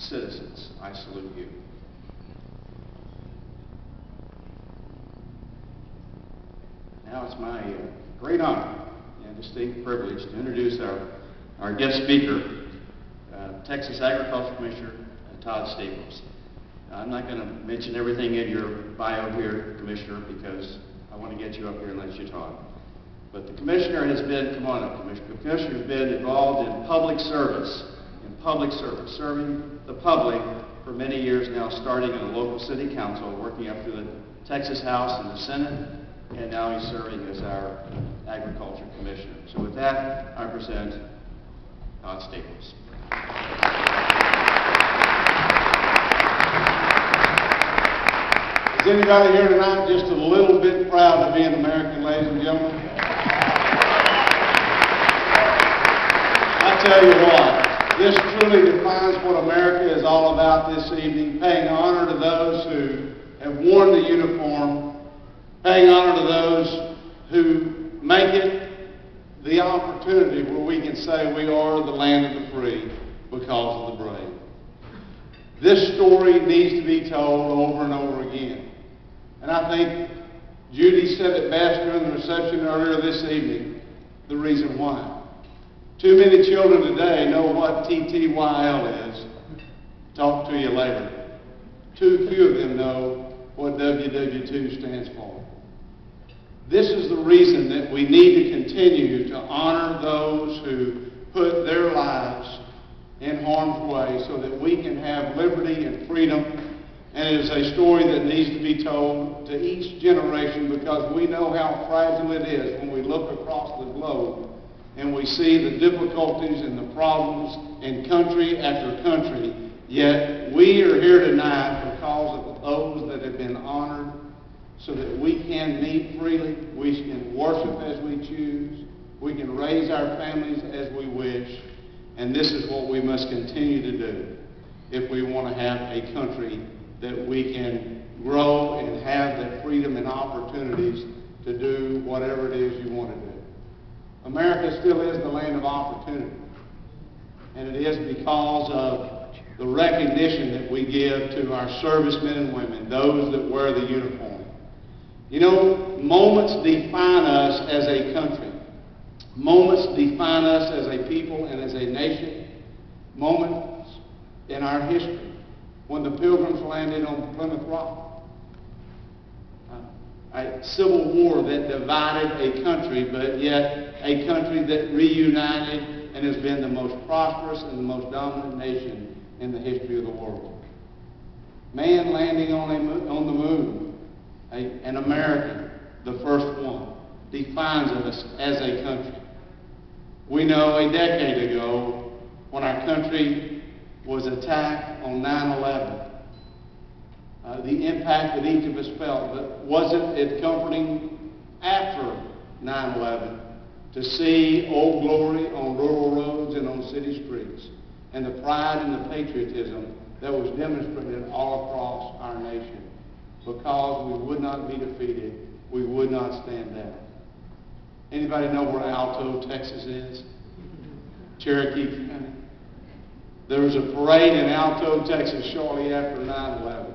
citizens, I salute you. Now it's my great honor and distinct privilege to introduce our guest speaker, Texas Agriculture Commissioner Todd Staples. I'm not going to mention everything in your bio here, Commissioner, because I want to get you up here and let you talk. But the Commissioner has been, come on up, Commissioner. The Commissioner has been involved in public service, serving the public for many years now, starting in the local city council, working up through the Texas House and the Senate, and now he's serving as our Agriculture Commissioner. So with that, I present Todd Staples. Is anybody here tonight just a little bit proud to be an American, ladies and gentlemen? I tell you what, this truly defines what America is all about this evening, paying honor to those who have worn the uniform, paying honor to those who make it the opportunity where we can say we are the land of the free because of the brave. This story needs to be told over and over again. And I think Judy said it best during the reception earlier this evening, the reason why. Too many children today know what TTYL is. Talk to you later. Too few of them know what WW2 stands for. This is the reason that we need to continue to honor those who put their lives in harm's way so that we can have liberty and freedom. And it is a story that needs to be told to each generation, because we know how fragile it is when we look across the globe and we see the difficulties and the problems in country after country. Yet we are here tonight because of those that have been honored, so that we can meet freely, we can worship as we choose, we can raise our families as we wish, and this is what we must continue to do if we want to have a country that we can grow and have the freedom and opportunities to do whatever it is you want to do. America still is the land of opportunity, and it is because of the recognition that we give to our servicemen and women, those that wear the uniform. You know, moments define us as a country. Moments define us as a people and as a nation. Moments in our history. When the Pilgrims landed on Plymouth Rock. A civil war that divided a country, but yet a country that reunited and has been the most prosperous and the most dominant nation in the history of the world. Man landing on the moon. An American, the first one, defines us as a country. We know a decade ago, when our country was attacked on 9/11, the impact that each of us felt. But wasn't it comforting after 9/11 to see Old Glory on rural roads and on city streets, and the pride and the patriotism that was demonstrated all across our nation? Because we would not be defeated, we would not stand down. Anybody know where Alto, Texas is? Cherokee County. There was a parade in Alto, Texas shortly after 9/11.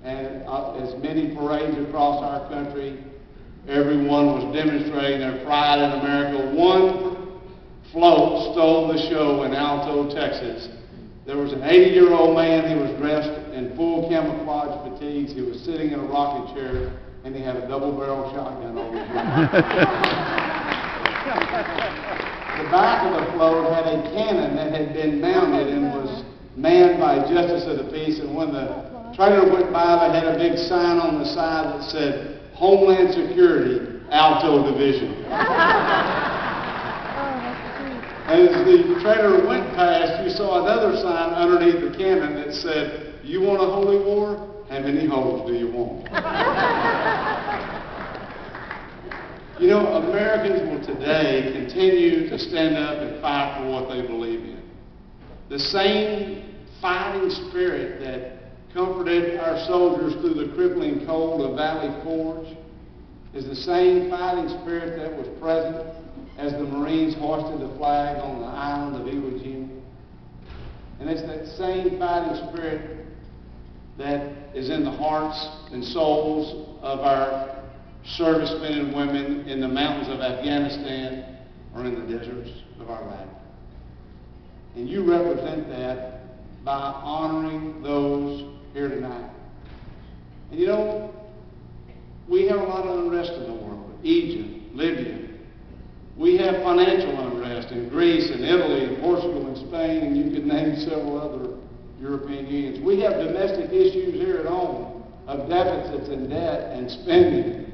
And as many parades across our country, everyone was demonstrating their pride in America. One float stole the show in Alto, Texas. There was an 80-year-old man. He was dressed in full camouflage fatigues. He was sitting in a rocking chair, and he had a double-barrel shotgun over his shoulder. The back of the float had a cannon that had been mounted and was manned by a justice of the peace. And when the trailer went by, they had a big sign on the side that said, "Homeland Security, Alto Division." As the trailer went past, you saw another sign underneath the cannon that said, "You want a holy war? How many holes do you want?" You know, Americans will today continue to stand up and fight for what they believe in. The same fighting spirit that comforted our soldiers through the crippling cold of Valley Forge is the same fighting spirit that was present as the Marines hoisted the flag on the island of Iwo Jima. And it's that same fighting spirit that is in the hearts and souls of our servicemen and women in the mountains of Afghanistan or in the deserts of Iraq. And you represent that by honoring those here tonight. And you know, we have a lot of unrest in the world. Egypt, Libya. We have financial unrest in Greece and Italy and Portugal and Spain, and you could name several other European unions. We have domestic issues here at home of deficits and debt and spending.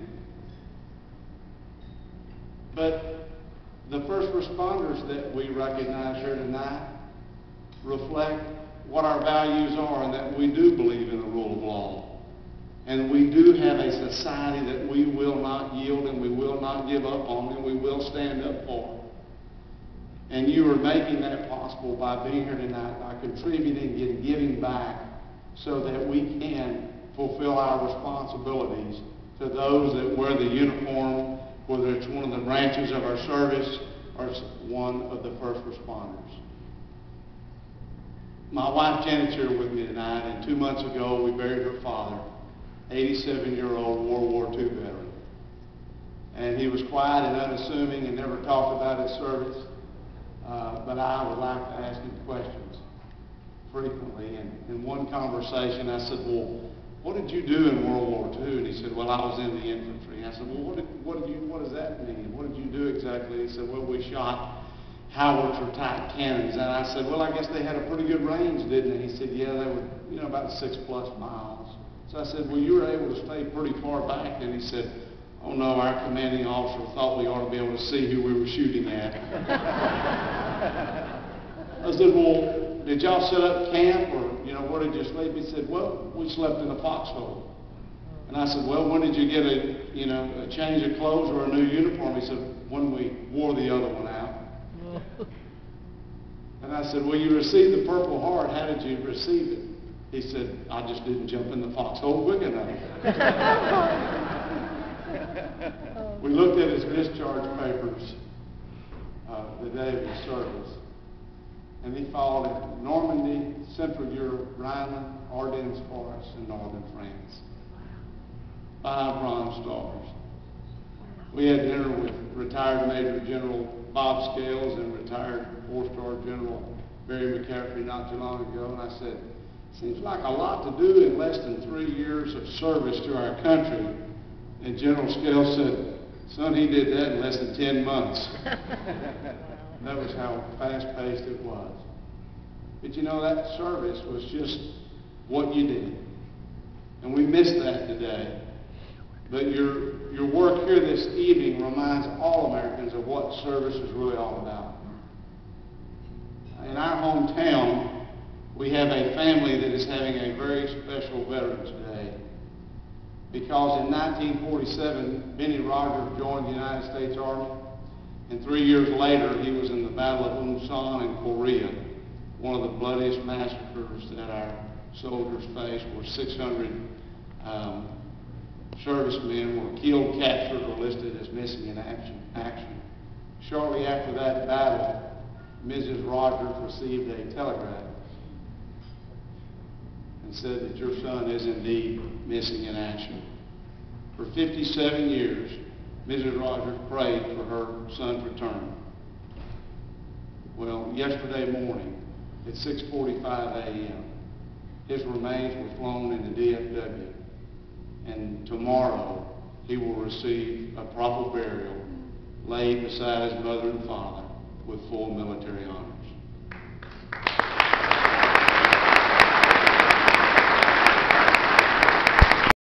But the first responders that we recognize here tonight reflect what our values are, and that we do believe in the rule of law. And we do have a society that we will not yield and we will not give up on and we will stand up for. And you are making that possible by being here tonight, by contributing and giving back so that we can fulfill our responsibilities to those that wear the uniform, whether it's one of the branches of our service or it's one of the first responders. My wife Janet's here with me tonight, and 2 months ago we buried her father, 87-year-old World War II veteran. And he was quiet and unassuming and never talked about his service, but I would like to ask him questions frequently. And in one conversation I said, well, what did you do in World War II? And he said, well, I was in the infantry. I said, well, what does that mean? What did you do exactly? He said, well, we shot howitzer type cannons. And I said, well, I guess they had a pretty good range, didn't they? He said, yeah, they were, about 6+ miles. So I said, well, you were able to stay pretty far back. And he said, oh no, our commanding officer thought we ought to be able to see who we were shooting at. I said, well, did y'all set up camp, or, where did you sleep? He said, well, we slept in a foxhole. And I said, well, when did you get a change of clothes or a new uniform? He said, when we wore the other one out. And I said, well, you received the Purple Heart. How did you receive it? He said, I just didn't jump in the foxhole quick enough. We looked at his discharge papers the day of his service. And he fought in Normandy, Central Europe, Rhineland, Ardennes forests, and northern France. 5 Bronze Stars. We had dinner with retired Major General Bob Scales and retired 4-star General Barry McCaffrey not too long ago, and I said, seems like a lot to do in less than 3 years of service to our country. And General Scales said, son, he did that in less than 10 months. That was how fast-paced it was. But that service was just what you did. And we miss that today. But your work here this evening reminds all Americans of what service is really all about. In our hometown, we have a family that is having a very special Veterans Day. Because in 1947, Benny Rogers joined the United States Army, and 3 years later, he was in the Battle of Unsan in Korea, one of the bloodiest massacres that our soldiers faced, where 600 servicemen were killed, captured, or listed as missing in action. Shortly after that battle, Mrs. Rogers received a telegram and said that your son is indeed missing in action. For 57 years, Mrs. Rogers prayed for her son's return. Well, yesterday morning at 6:45 a.m., his remains were flown into DFW, and tomorrow he will receive a proper burial laid beside his mother and father with full military honors.